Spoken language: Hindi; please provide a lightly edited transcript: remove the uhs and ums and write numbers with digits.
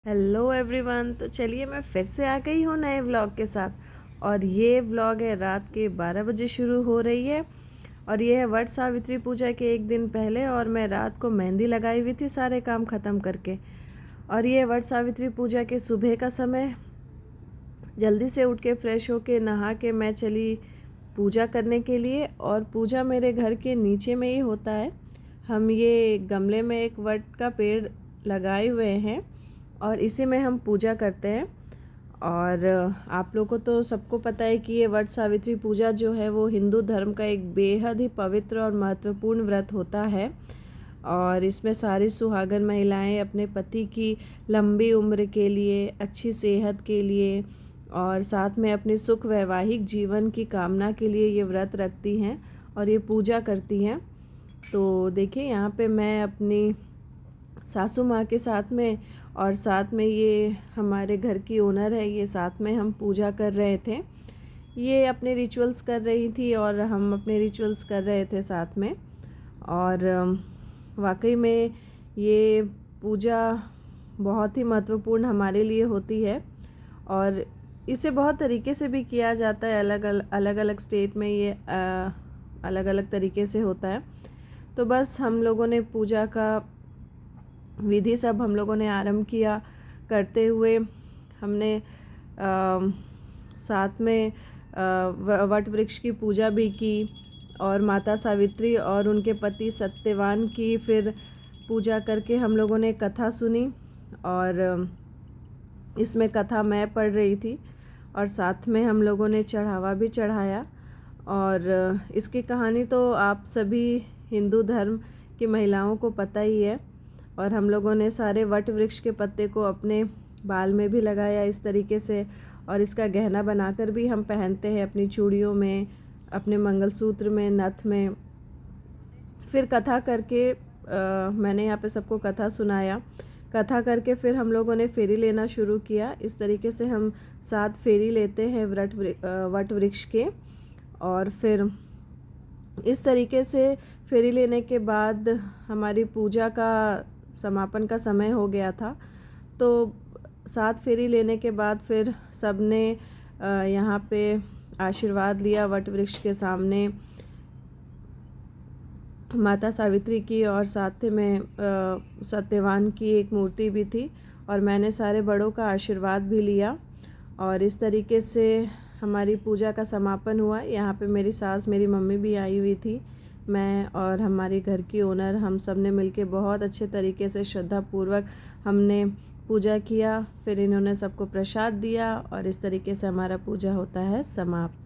Hello everyone. तो चलिए मैं फिर से आ गई हूँ नए व्लॉग के साथ। और ये व्लॉग है रात के 12 बजे शुरू हो रही है। और ये है वट सावित्री पूजा के एक दिन पहले। और मैं रात को मेहंदी लगाई हुई थी सारे काम ख़त्म करके। और ये वट सावित्री पूजा के सुबह का समय। जल्दी से उठ के फ्रेश होके नहा के मैं चली पूजा करने के लिए। और पूजा मेरे घर के नीचे में ही होता है। हम ये गमले में एक वट का पेड़ लगाए हुए हैं और इसी में हम पूजा करते हैं। और आप लोगों को तो सबको पता है कि ये वट सावित्री पूजा जो है वो हिंदू धर्म का एक बेहद ही पवित्र और महत्वपूर्ण व्रत होता है। और इसमें सारी सुहागन महिलाएं अपने पति की लंबी उम्र के लिए, अच्छी सेहत के लिए और साथ में अपने सुख वैवाहिक जीवन की कामना के लिए ये व्रत रखती हैं और ये पूजा करती हैं। तो देखिए यहाँ पे मैं अपनी सासू माँ के साथ में और साथ में ये हमारे घर की ओनर है, ये साथ में हम पूजा कर रहे थे। ये अपने रिचुअल्स कर रही थी और हम अपने रिचुअल्स कर रहे थे साथ में। और वाकई में ये पूजा बहुत ही महत्वपूर्ण हमारे लिए होती है। और इसे बहुत तरीके से भी किया जाता है। अलग अलग स्टेट में ये अलग अलग तरीके से होता है। तो बस हम लोगों ने पूजा का विधि सब हम लोगों ने आरंभ किया करते हुए। हमने साथ में वट वृक्ष की पूजा भी की और माता सावित्री और उनके पति सत्यवान की फिर पूजा करके हम लोगों ने कथा सुनी। और इसमें कथा मैं पढ़ रही थी और साथ में हम लोगों ने चढ़ावा भी चढ़ाया। और इसकी कहानी तो आप सभी हिंदू धर्म की महिलाओं को पता ही है। और हम लोगों ने सारे वट वृक्ष के पत्ते को अपने बाल में भी लगाया इस तरीके से। और इसका गहना बनाकर भी हम पहनते हैं अपनी चूड़ियों में, अपने मंगलसूत्र में, नथ में। फिर कथा करके मैंने यहाँ पे सबको कथा सुनाया। कथा करके फिर हम लोगों ने फेरी लेना शुरू किया। इस तरीके से हम 7 फेरी लेते हैं वट वृक्ष के। और फिर इस तरीके से फेरी लेने के बाद हमारी पूजा का समापन का समय हो गया था। तो 7 फेरी लेने के बाद फिर सब ने यहाँ पे आशीर्वाद लिया वट वृक्ष के सामने माता सावित्री की। और साथ में सत्यवान की एक मूर्ति भी थी और मैंने सारे बड़ों का आशीर्वाद भी लिया। और इस तरीके से हमारी पूजा का समापन हुआ। यहाँ पे मेरी सास, मेरी मम्मी भी आई हुई थी। मैं और हमारे घर की ओनर, हम सब ने मिलके बहुत अच्छे तरीके से श्रद्धापूर्वक हमने पूजा किया। फिर इन्होंने सबको प्रसाद दिया और इस तरीके से हमारा पूजा होता है समाप्त।